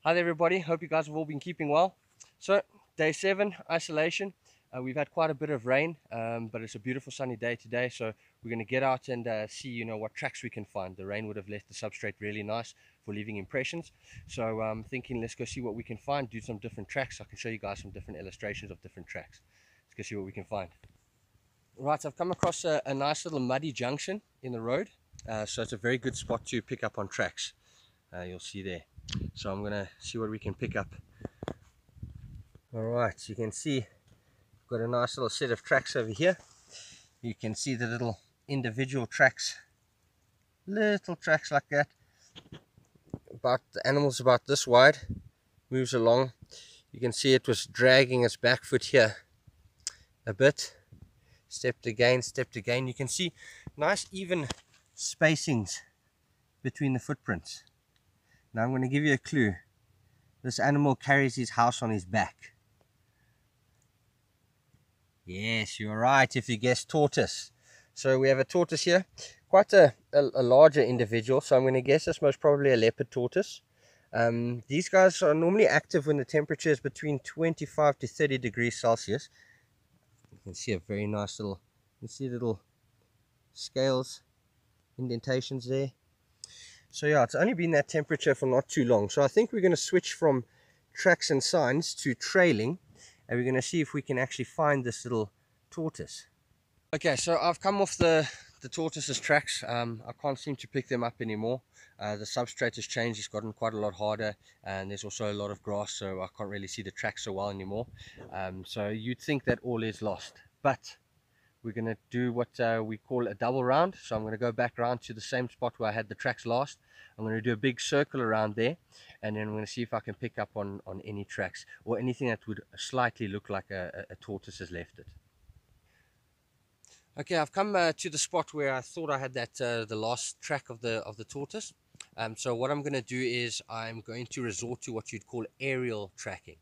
Hi there everybody, hope you guys have all been keeping well. So day 7, isolation. We've had quite a bit of rain, but it's a beautiful sunny day today, so we're going to get out and see what tracks we can find. The rain would have left the substrate really nice for leaving impressions, so I'm thinking let's go see what we can find, do some different tracks. I can show you guys some different illustrations of different tracks. Let's go see what we can find. Right, I've come across a nice little muddy junction in the road, so it's a very good spot to pick up on tracks. You'll see there. So I'm gonna see what we can pick up. Alright, so you can see I've got a nice little set of tracks over here. You can see the little individual tracks, little tracks like that. The animal's about this wide, moves along. You can see it was dragging its back foot here a bit. Stepped again. You can see nice even spacings between the footprints. Now I'm going to give you a clue. This animal carries his house on his back. Yes, you're right if you guessed tortoise. So we have a tortoise here, quite a larger individual, so I'm going to guess it's most probably a leopard tortoise. These guys are normally active when the temperature is between 25 to 30 degrees Celsius. You can see a very nice little, little scales, indentations there. So yeah, it's only been that temperature for not too long. So I think we're going to switch from tracks and signs to trailing, and we're going to see if we can actually find this little tortoise. Okay, so I've come off the tortoise's tracks. I can't seem to pick them up anymore. The substrate has changed, it's gotten quite a lot harder, and there's also a lot of grass, so I can't really see the tracks so well anymore. So you'd think that all is lost, but we're going to do what we call a double round. So I'm going to go back around to the same spot where I had the tracks last. I'm going to do a big circle around there, and then I'm going to see if I can pick up on any tracks or anything that would slightly look like a tortoise has left it. Okay, I've come to the spot where I thought I had that the last track of the tortoise. So what I'm going to do is I'm going to resort to what you'd call aerial tracking.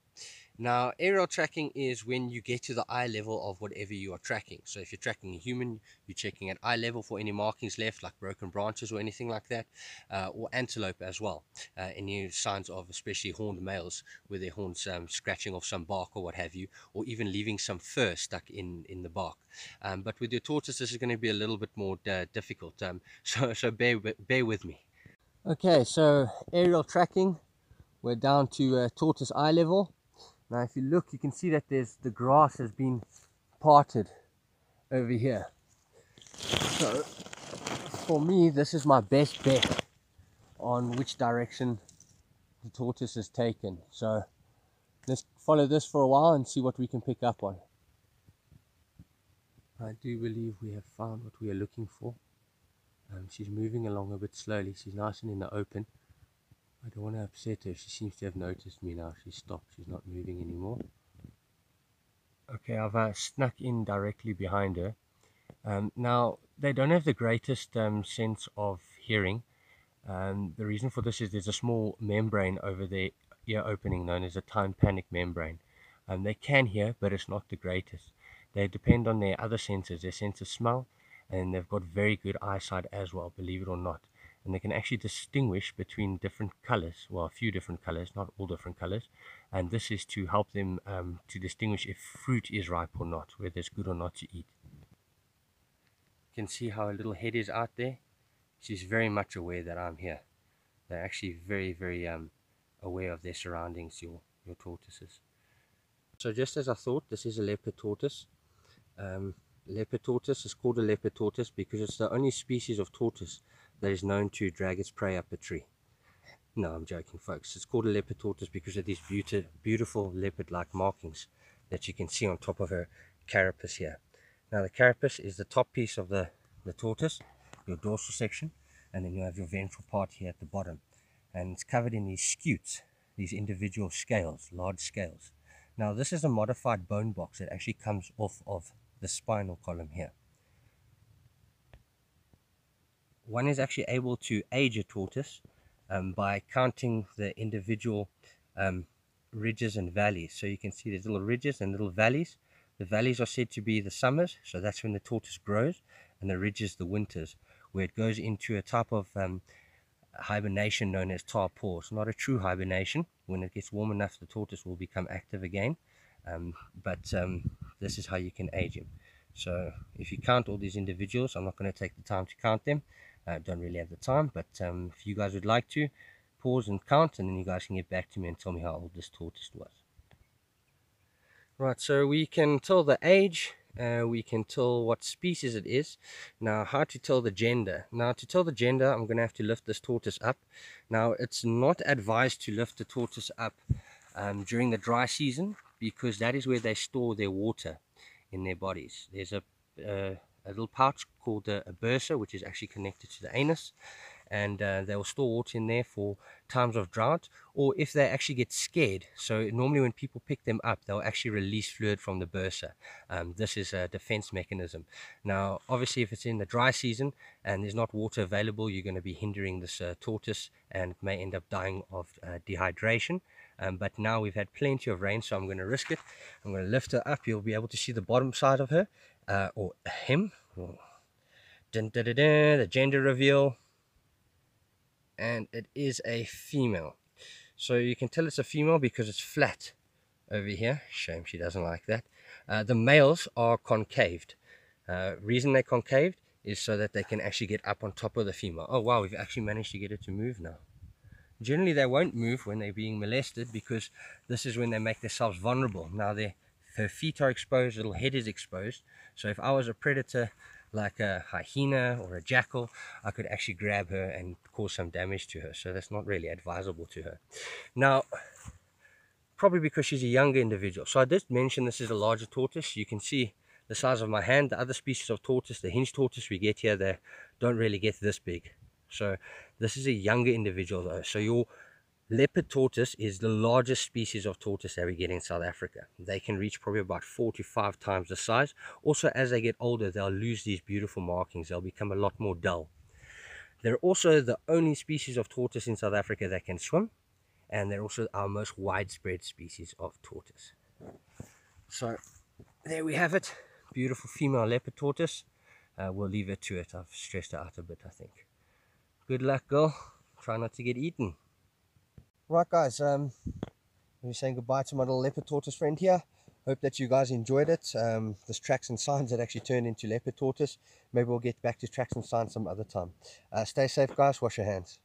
Now, aerial tracking is when you get to the eye level of whatever you are tracking. So if you're tracking a human, you're checking at eye level for any markings left, like broken branches or anything like that, or antelope as well. Any signs of especially horned males with their horns scratching off some bark or what have you, or even leaving some fur stuck in the bark. But with your tortoise, this is going to be a little bit more difficult. So bear with me. Okay, so aerial tracking, we're down to tortoise eye level. Now if you look, you can see that the grass has been parted over here. So for me, this is my best bet on which direction the tortoise has taken. So let's follow this for a while and see what we can pick up on. I do believe we have found what we are looking for. She's moving along a bit slowly. She's nice and in the open. I don't want to upset her. She seems to have noticed me now. She's stopped. She's not moving anymore. Okay, I've snuck in directly behind her. Now, they don't have the greatest sense of hearing. The reason for this is there's a small membrane over their ear opening known as a tympanic membrane. They can hear, but it's not the greatest. They depend on their other senses, their sense of smell, and they've got very good eyesight as well, believe it or not. And they can actually distinguish between different colors, well, a few different colors, not all different colors, and this is to help them to distinguish if fruit is ripe or not, whether it's good or not to eat. You can see how her little head is out there. She's very much aware that I'm here. They're actually very, very aware of their surroundings, your tortoises. So just as I thought, this is a leopard tortoise. Leopard tortoise is called a leopard tortoise because it's the only species of tortoise that is known to drag its prey up a tree. No, I'm joking, folks. It's called a leopard tortoise because of these beautiful leopard-like markings that you can see on top of her carapace here. Now, the carapace is the top piece of the tortoise, your dorsal section, and then you have your ventral part here at the bottom. And it's covered in these scutes, these individual scales, large scales. Now, this is a modified bone box that actually comes off of the spinal column here. One is actually able to age a tortoise by counting the individual ridges and valleys. So you can see there's little ridges and little valleys. The valleys are said to be the summers, so that's when the tortoise grows, and the ridges the winters, where it goes into a type of hibernation known as torpause. Not a true hibernation. When it gets warm enough, the tortoise will become active again. But this is how you can age him. So if you count all these individuals, I'm not going to take the time to count them. I don't really have the time, but if you guys would like to, pause and count, and then you guys can get back to me and tell me how old this tortoise was. Right, so we can tell the age, we can tell what species it is. Now, how to tell the gender? Now, to tell the gender, I'm going to have to lift this tortoise up. Now, it's not advised to lift the tortoise up during the dry season, because that is where they store their water in their bodies. There's a little pouch called a bursa, which is actually connected to the anus, and they will store water in there for times of drought, or if they actually get scared. So normally when people pick them up, they'll actually release fluid from the bursa. This is a defense mechanism. Now obviously if it's in the dry season and there's not water available, you're going to be hindering this tortoise and may end up dying of dehydration. But now we've had plenty of rain, so I'm going to risk it. I'm going to lift her up. You'll be able to see the bottom side of her, or him. The gender reveal. And it is a female. So you can tell it's a female because it's flat over here. Shame she doesn't like that. The males are concaved. Reason they're concaved is so that they can actually get up on top of the female. Oh wow, we've actually managed to get it to move now. Generally they won't move when they're being molested, because this is when they make themselves vulnerable. Now her feet are exposed, her little head is exposed. So if I was a predator like a hyena or a jackal, I could actually grab her and cause some damage to her. So that's not really advisable to her. Now, probably because she's a younger individual. So I did mention this is a larger tortoise. You can see the size of my hand. The other species of tortoise, the hinge tortoise we get here, they don't really get this big. So this is a younger individual though. So your leopard tortoise is the largest species of tortoise that we get in South Africa. They can reach probably about 4 to 5 times the size. Also, as they get older, they'll lose these beautiful markings. They'll become a lot more dull. They're also the only species of tortoise in South Africa that can swim, and they're also our most widespread species of tortoise. So there we have it. Beautiful female leopard tortoise. We'll leave it to it. I've stressed her out a bit, I think. Good luck, girl. Try not to get eaten. Right guys, I'm saying goodbye to my little leopard tortoise friend here. Hope that you guys enjoyed it. This tracks and signs that actually turned into leopard tortoise. Maybe we'll get back to tracks and signs some other time. Stay safe guys, wash your hands.